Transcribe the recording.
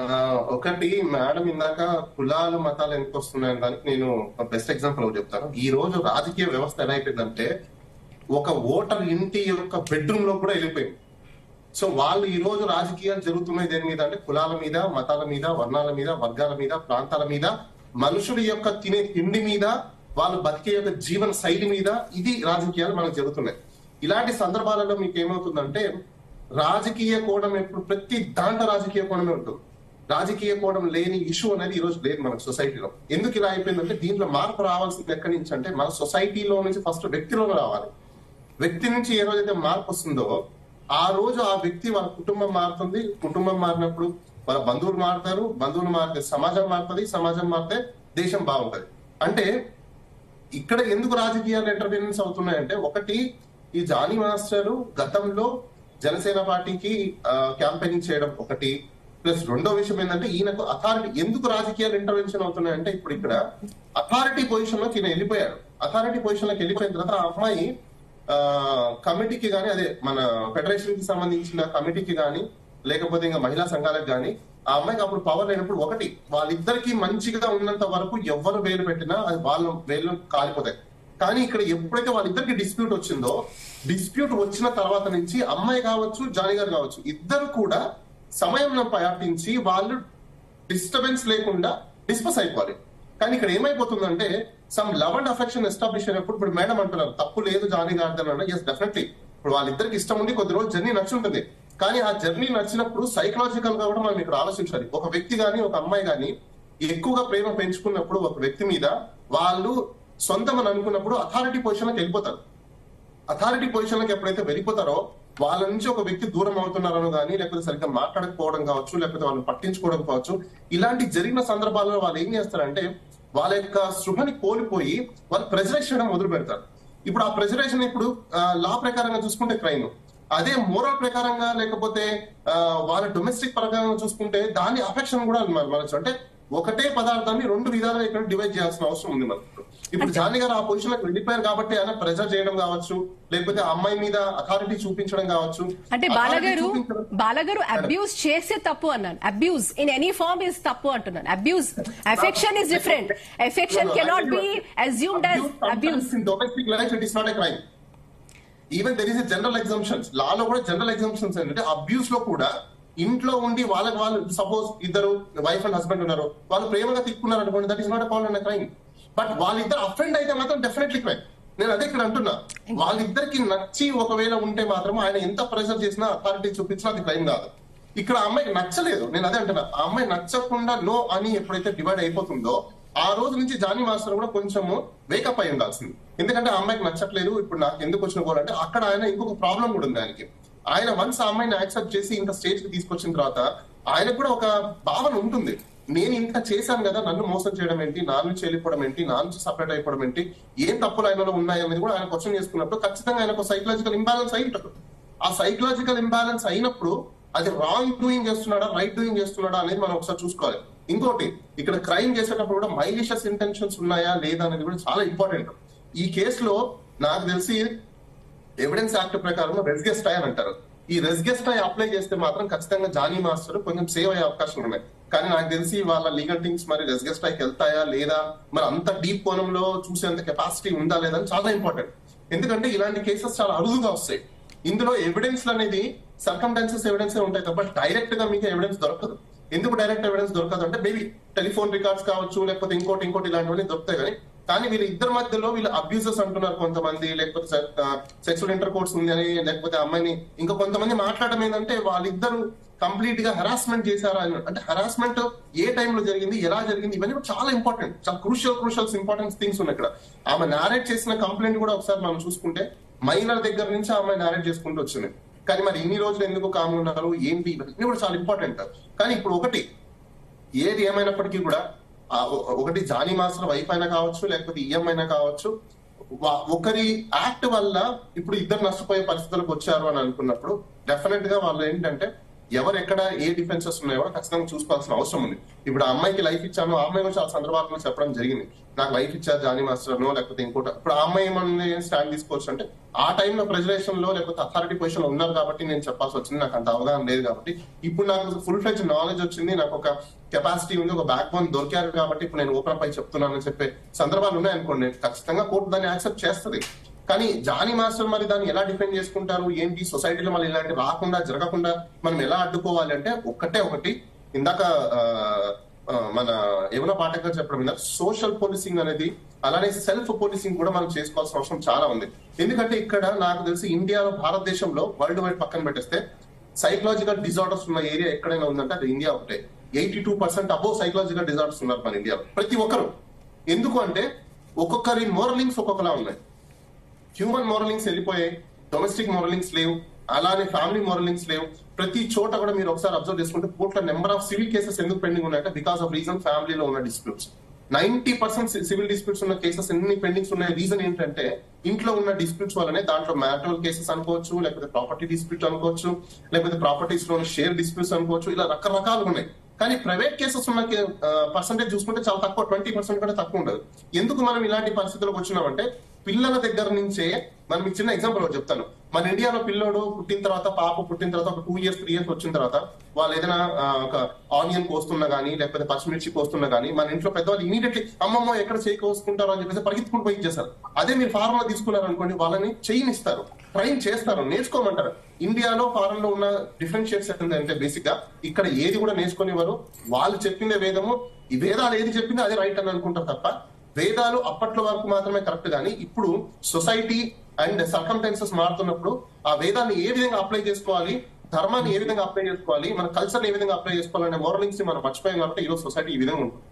ఆ, ఒకటి మేడం ఇందాక కులాలు మతాలు ఎందుకు వస్తున్నాయని దానికి నేను బెస్ట్ ఎగ్జాంపుల్ ఒకటి చెప్తాను. ఈ రోజు రాజకీయ వ్యవస్థ ఎలా అయిపోయిందంటే ఒక ఓటర్ ఇంటి యొక్క బెడ్రూమ్ లో కూడా వెళ్ళిపోయింది. సో వాళ్ళు ఈ రోజు రాజకీయాలు జరుగుతున్నాయి దేని మీద అంటే కులాల మీద, మతాల మీద, వర్ణాల మీద, వర్గాల మీద, ప్రాంతాల మీద, మనుషుడి యొక్క తినే తిండి మీద, వాళ్ళు బతికే యొక్క జీవన శైలి మీద ఇది రాజకీయాలు మనకు జరుగుతున్నాయి. ఇలాంటి సందర్భాలలో మీకు ఏమవుతుందంటే రాజకీయ కోణం ఎప్పుడు ప్రతి దాంట్లో రాజకీయ కోణమే ఉంటుంది. రాజకీయ కోణం లేని ఇష్యూ అనేది ఈ రోజు లేదు మన సొసైటీలో. ఎందుకు ఇలా అయిపోయిందంటే దీంట్లో మార్పు రావాల్సింది ఎక్కడి నుంచి అంటే మన సొసైటీలో నుంచి ఫస్ట్ వ్యక్తిలోనే రావాలి. వ్యక్తి నుంచి ఏ రోజైతే మార్పు వస్తుందో ఆ రోజు ఆ వ్యక్తి వాళ్ళ కుటుంబం మారుతుంది. కుటుంబం మారినప్పుడు వాళ్ళ బంధువులు మారుతారు. బంధువులు మారితే సమాజం మారుతుంది. సమాజం మారితే దేశం బాగుంటది. అంటే ఇక్కడ ఎందుకు రాజకీయాలు ఇంటర్ఫీరెన్స్ అవుతున్నాయంటే ఒకటి ఈ జానీ మాస్టర్ గతంలో జనసేన పార్టీకి క్యాంపెయినింగ్ చేయడం ఒకటి, ప్లస్ రెండో విషయం ఏంటంటే ఈయనకు అథారిటీ ఎందుకు రాజకీయాలు ఇంటర్వెన్షన్ అవుతున్నాయంటే ఇప్పుడు ఇక్కడ అథారిటీ పొజిషన్ లోకి ఈయన వెళ్ళిపోయాడు. అథారిటీ పొజిషన్ లోకి వెళ్ళిపోయిన తర్వాత ఆ అమ్మాయి కమిటీకి కానీ అదే మన ఫెడరేషన్ కి సంబంధించిన కమిటీకి కానీ లేకపోతే ఇంకా మహిళా సంఘాలకు కానీ ఆ అమ్మాయికి అప్పుడు పవర్ లేనప్పుడు ఒకటి వాళ్ళిద్దరికి మంచిగా ఉన్నంత వరకు ఎవరు వేలు పెట్టినా అది వాళ్ళ వేలు కాలిపోతాయి. కానీ ఇక్కడ ఎప్పుడైతే వాళ్ళిద్దరికి డిస్ప్యూట్ వచ్చిందో డిస్ప్యూట్ వచ్చిన తర్వాత నుంచి అమ్మాయి కావచ్చు జానీ గారు కావచ్చు ఇద్దరు కూడా సమయం పాటించి వాళ్ళు డిస్టర్బెన్స్ లేకుండా డిస్కస్ అయిపోవాలి. కానీ ఇక్కడ ఏమైపోతుందంటే some love and affection establish అయినప్పుడు ఇప్పుడు మేడం అంటున్నారు తప్పు లేదు జానీ గార్డెన్ అన్న. ఎస్ డెఫినెట్లీ ఇప్పుడు వాళ్ళిద్దరికి ఇష్టం ఉండి కొద్ది రోజు జర్నీ నచ్చుంటుంది. కానీ ఆ జర్నీ నచ్చినప్పుడు సైకలాజికల్ గా కూడా మనం ఇక్కడ ఆలోచించాలి. ఒక వ్యక్తి గాని ఒక అమ్మాయి గాని ఎక్కువగా ప్రేమ పెంచుకున్నప్పుడు ఒక వ్యక్తి మీద వాళ్ళు సొంతం అని అనుకున్నప్పుడు అథారిటీ పొజిషన్ లోకి వెళ్ళిపోతారు. అథారిటీ పొజిషన్ లోకి ఎప్పుడైతే వెళ్ళిపోతారో వాళ్ళ నుంచి ఒక వ్యక్తి దూరం అవుతున్నారనో కానీ లేకపోతే సరిగ్గా మాట్లాడకపోవడం కావచ్చు లేకపోతే వాళ్ళని పట్టించుకోవడం కావచ్చు ఇలాంటి జరిగిన సందర్భాల్లో వాళ్ళు ఏం చేస్తారంటే వాళ్ళ యొక్క శృభని కోల్పోయి వాళ్ళు ప్రెజరైజ్ చేయడం మొదలు పెడతారు. ఇప్పుడు ఆ ప్రెజరైజేషన్ ఇప్పుడు లా ప్రకారంగా చూసుకుంటే క్రైమ్, అదే మోరల్ ప్రకారంగా లేకపోతే వాళ్ళ డొమెస్టిక్ ప్రకారంగా చూసుకుంటే దాని అఫెక్షన్ కూడా మనచ్చు. అంటే ఒకటే పదార్థాన్ని రెండు విధాలుగా ఇక్కడ డివైడ్ చేయాల్సిన అవసరం ఉంది మనకు. ఇప్పుడు జానీ గారు ఆ పొజిషన్ లోకి వెళ్ళిపోయారు కాబట్టి ఆయన ప్రెజర్ చేయడం కావచ్చు లేకపోతే ఆ అమ్మాయి మీద అథారిటీ చూపించడం కావచ్చు. అంటే బాలగారు అబ్యూజ్ చేసే తప్పు అన్నాను. Abuse in any form is తప్పు అంటున్నాను. Abuse affection is different. Affection cannot be assumed as abuse. In domestic life it is not a crime. Even there is a general exemptions. లాలో కూడా జనరల్ ఎగ్జామ్షన్స్ ఏంటంటే abuse లో కూడా ఇంట్లో ఉండి వాళ్ళకి వాళ్ళు సపోజ్ ఇద్దరు వైఫ్ అండ్ హస్బెండ్ ఉన్నారు వాళ్ళు ప్రేమగా తిక్కున్నారు అనుకోండి that is not called an crime. But వాళ్ళిద్దరు అఫెండ్ అయితే మాత్రం డెఫినెట్లీ క్రైమ్. నేను అదే ఇక్కడ అంటున్నా వాళ్ళిద్దరికి నచ్చి ఒకవేళ ఉంటే మాత్రం ఆయన ఎంత ప్రెషర్ చేసినా అథారిటీ చూపించినా అది క్రైమ్ కాదు. ఇక్కడ ఆ అమ్మాయికి నచ్చలేదు. నేను అదే అంటున్నా ఆ అమ్మాయి నచ్చకుండా నో అని ఎప్పుడైతే డివైడ్ అయిపోతుందో ఆ రోజు నుంచి జానీ మాస్టర్ కూడా కొంచెము వేకప్ అయి ఉండాల్సింది. ఎందుకంటే ఆ అమ్మాయికి నచ్చట్లేదు ఇప్పుడు నాకు ఎందుకు వచ్చిన గోల్ అంటే అక్కడ ఆయన ఇంకొక ప్రాబ్లం కూడా ఉంది ఆయనకి. ఆయన వన్స్ ఆ అమ్మాయిని యాక్సెప్ట్ చేసి ఇంకా స్టేజ్ కి తీసుకొచ్చిన తర్వాత ఆయనకు కూడా ఒక భావన ఉంటుంది నేను ఇంత చేశాను కదా నన్ను మోసం చేయడం ఏంటి, నా నుంచి వెళ్ళిపోవడం ఏంటి, నా నుంచి సపరేట్ అయిపోవడం ఏంటి, ఏం తప్పులు ఆయనలో ఉన్నాయి అనేది కూడా ఆయన క్వశ్చన్ చేసుకున్నప్పుడు ఖచ్చితంగా ఆయనకు సైకలాజికల్ ఇంబ్యాలెన్స్ అయి ఉంటుంది. ఆ సైకలాజికల్ ఇంబ్యాలెన్స్ అయినప్పుడు అది రాంగ్ డూయింగ్ చేస్తున్నాడా రైట్ డూయింగ్ చేస్తున్నాడా అనేది మనం ఒకసారి చూసుకోవాలి. ఇంకోటి ఇక్కడ క్రైమ్ చేసేటప్పుడు కూడా మైలిషియస్ ఇంటెన్షన్స్ ఉన్నాయా లేదా అనేది కూడా చాలా ఇంపార్టెంట్. ఈ కేసులో నాకు తెలిసి ఎవిడెన్స్ యాక్ట్ ప్రకారం రెస్గెస్టాయ్ అని అంటారు. ఈ రెస్గెస్టాయ్ అప్లై చేస్తే మాత్రం ఖచ్చితంగా జానీ మాస్టర్ కొంచెం సేవ్ అయ్యే అవకాశాలు ఉన్నాయి. కానీ నాకు తెలిసి వాళ్ళ లీగల్ టీమ్స్ మరి రెస్గెస్టాయ్కి వెళ్తాయా లేదా మరి అంత డీప్ కోణంలో చూసేంత కెపాసిటీ ఉందా లేదా అని చాలా ఇంపార్టెంట్. ఎందుకంటే ఇలాంటి కేసెస్ చాలా అరుదుగా వస్తాయి. ఇందులో ఎవిడెన్స్ అనేది సర్కమ్స్టాన్సెస్ ఎవిడెన్స్ ఉంటాయి తప్ప డైరెక్ట్ గా మీకు ఎవిడెన్స్ దొరకదు. ఎందుకు డైరెక్ట్ ఎవిడెన్స్ దొరకదు అంటే మేబీ టెలిఫోన్ రికార్డ్స్ కావచ్చు లేకపోతే ఇంకోటి ఇలాంటివన్నీ దొరుకుతాయి. కానీ వీళ్ళ ఇద్దరి మధ్యలో వీళ్ళు అబ్యూజెస్ అంటున్నారు కొంతమంది, లేకపోతే సెక్సువల్ ఇంటర్ కోర్స్ ఉంది అని, లేకపోతే అమ్మాయిని ఇంకా కొంతమంది మాట్లాడడం ఏంటంటే వాళ్ళిద్దరు కంప్లీట్ గా హెరాస్మెంట్ చేశారా అని. అంటే హెరాస్మెంట్ ఏ టైంలో జరిగింది, ఎలా జరిగింది, ఇవన్నీ కూడా చాలా ఇంపార్టెంట్, చాలా క్రూషియల్ ఇంపార్టెంట్ థింగ్స్ ఉన్నాయి ఇక్కడ. ఆమె నారేట్ చేసిన కంప్లైంట్ కూడా ఒకసారి మనం చూసుకుంటే మైనర్ దగ్గర నుంచి ఆమె నారేట్ చేసుకుంటూ వచ్చింది. కానీ మరి ఇన్ని రోజులు ఎందుకు కాము ఉన్నారు ఏంటి ఇవన్నీ కూడా చాలా ఇంపార్టెంట్. కానీ ఇప్పుడు ఒకటి ఏది ఏమైనప్పటికీ కూడా ఒకటి జానీ మాస్టర్ వైఫ్ అయినా కావచ్చు లేకపోతే ఈఎం అయినా కావచ్చు ఒకరి యాక్ట్ వల్ల ఇప్పుడు ఇద్దరు నష్టపోయే పరిస్థితులకు వచ్చారు అని అనుకున్నప్పుడు డెఫినెట్ గా వాళ్ళు ఏంటంటే ఎవరు ఎక్కడ ఏ డిఫరెన్సెస్ ఉన్నాయో ఖచ్చితంగా చూసుకోవాల్సిన అవసరం ఉంది. ఇప్పుడు ఆ అమ్మాయికి లైఫ్ ఇచ్చాను, ఆ అమ్మాయి కూడా చాలా సందర్భాల్లో చెప్పడం జరిగింది, నాకు లైఫ్ ఇచ్చారు జానీ మాస్టర్ నో లేకపోతే ఇంకోటి. ఇప్పుడు ఆ అమ్మాయి ఏమన్నా స్టాండ్ తీసుకోవచ్చు అంటే ఆ టైంలో ప్రెజరేషన్ లో లేకపోతే అథారిటీ పొజిషన్ లో ఉన్నారు కాబట్టి నేను చెప్పాల్సి వచ్చింది, నాకు అంత అవగాహన లేదు కాబట్టి. ఇప్పుడు నాకు ఫుల్ ఫ్లెడ్జ్ నాలెడ్జ్ వచ్చింది, నాకు ఒక కెపాసిటీ ఉంది, ఒక బ్యాక్ బోన్ దొరికారు కాబట్టి ఇప్పుడు నేను ఓపెన్ అప్ అయి చెప్తున్నానని చెప్పే సందర్భాలు ఉన్నాయనుకోండి, ఖచ్చితంగా కోర్టు దాన్ని యాక్సెప్ట్ చేస్తుంది. కానీ జానీ మాస్టర్ మరి దాన్ని ఎలా డిఫెండ్ చేసుకుంటారు ఏంటి, సొసైటీలో మళ్ళీ ఇలాంటి రాకుండా జరగకుండా మనం ఎలా అడ్డుకోవాలి అంటే ఒకటి ఇందాక మన యమున పాఠక్ గారు చెప్పడం మీద సోషల్ పోలీసింగ్ అనేది, అలానే సెల్ఫ్ పోలీసింగ్ కూడా మనం చేసుకోవాల్సిన అవసరం చాలా ఉంది. ఎందుకంటే ఇక్కడ నాకు తెలిసి ఇండియాలో, భారతదేశంలో వరల్డ్ వైడ్ పక్కన పెట్టేస్తే సైకలాజికల్ డిజార్డర్స్ ఉన్న ఏరియా ఎక్కడైనా ఉందంటే అది ఇండియా ఒకటే. 82% అబోవ్ సైకలాజికల్ డిజార్డర్స్ ఉన్నారు మన ఇండియాలో, ప్రతి ఒక్కరు. ఎందుకు అంటే ఒక్కొక్కరి మోరలింగ్స్ ఒక్కొక్కలా ఉన్నాయి. హ్యూమన్ మోరలింగ్స్ వెళ్ళిపోయాయి, డొమెస్టిక్ మోరలింగ్స్ లేవు, అలానే ఫ్యామిలీ మోరలింగ్స్ లేవు. ప్రతి చోట కూడా మీరు ఒకసారి అబ్జర్వ్ చేసుకుంటే కోర్టులో నెంబర్ ఆఫ్ సివిల్ కేసెస్ ఎందుకు పెండింగ్ ఉన్నాయంటే బికాస్ ఆఫ్ రీజన్ ఫ్యామిలీలో ఉన్న డిస్ప్యూట్స్. 90% సివిల్ డిస్ప్యూట్స్ ఉన్న కేసెస్ ఎన్ని పెండింగ్స్ ఉన్నాయి, రీజన్ ఏంటంటే ఇంట్లో ఉన్న డిస్ప్యూట్స్ వల్లనే. దాంట్లో మ్యారిటల్ కేసెస్ అనుకోవచ్చు, లేకపోతే ప్రాపర్టీ డిస్ప్యూట్ అనుకోవచ్చు, లేకపోతే ప్రాపర్టీస్ లో షేర్ డిస్ప్యూట్స్ అనుకోవచ్చు, ఇలా రకరకాలు ఉన్నాయి. కానీ ప్రైవేట్ కేసెస్ ఉన్న పర్సెంటేజ్ చూసుకుంటే చాలా తక్కువ, 20% కంటే తక్కువ ఉండదు. ఎందుకు మనం ఇలాంటి పరిస్థితులకు వచ్చినామంటే పిల్లల దగ్గర నుంచే. మనం మీకు చిన్న ఎగ్జాంపుల్ చెప్తాను. మన ఇండియాలో పిల్లోడు పుట్టిన తర్వాత, పాప పుట్టిన తర్వాత ఒక 2 years 3 years వచ్చిన తర్వాత వాళ్ళు ఏదైనా ఒక ఆనియన్ కోస్తున్నా గానీ లేకపోతే పచ్చిమిర్చి కోస్తున్నా గానీ మన ఇంట్లో పెద్దవాళ్ళు ఇమీడియట్లీ అమ్మమ్మ ఎక్కడ చేయి కోసుకుంటారు అని చెప్పేసి పరిగెత్తుకుంటూ పోయి ఇచ్చేస్తారు. అదే మీరు ఫారెన్ లో తీసుకున్నారు అనుకోండి, వాళ్ళని చేయనిస్తారు, ట్రైన్ చేస్తారు, నేర్చుకోమంటారు. ఇండియాలో ఫారెన్ లో ఉన్న డిఫరెన్షియేట్స్ ఏంటంటే బేసిక్ గా ఇక్కడ ఏది కూడా నేర్చుకునేవారు, వాళ్ళు చెప్పిందే వేదము, ఈ వేదాలు ఏది చెప్పిందో అదే రైట్ అని అనుకుంటారు తప్ప వేదాలు అప్పట్లో వరకు మాత్రమే కరెక్ట్. కానీ ఇప్పుడు సొసైటీ అండ్ సర్కమ్స్టాన్సెస్ మారుతున్నప్పుడు ఆ వేదాన్ని ఏ విధంగా అప్లై చేసుకోవాలి, ధర్మాన్ని ఏ విధంగా అప్లై చేసుకోవాలి, మన కల్చర్ ఏ విధంగా అప్లై చేసుకోవాలనే మోరలింగ్స్ మనం మర్చిపోయాం కాబట్టి ఈరోజు సొసైటీ ఈ విధంగా ఉంటుంది.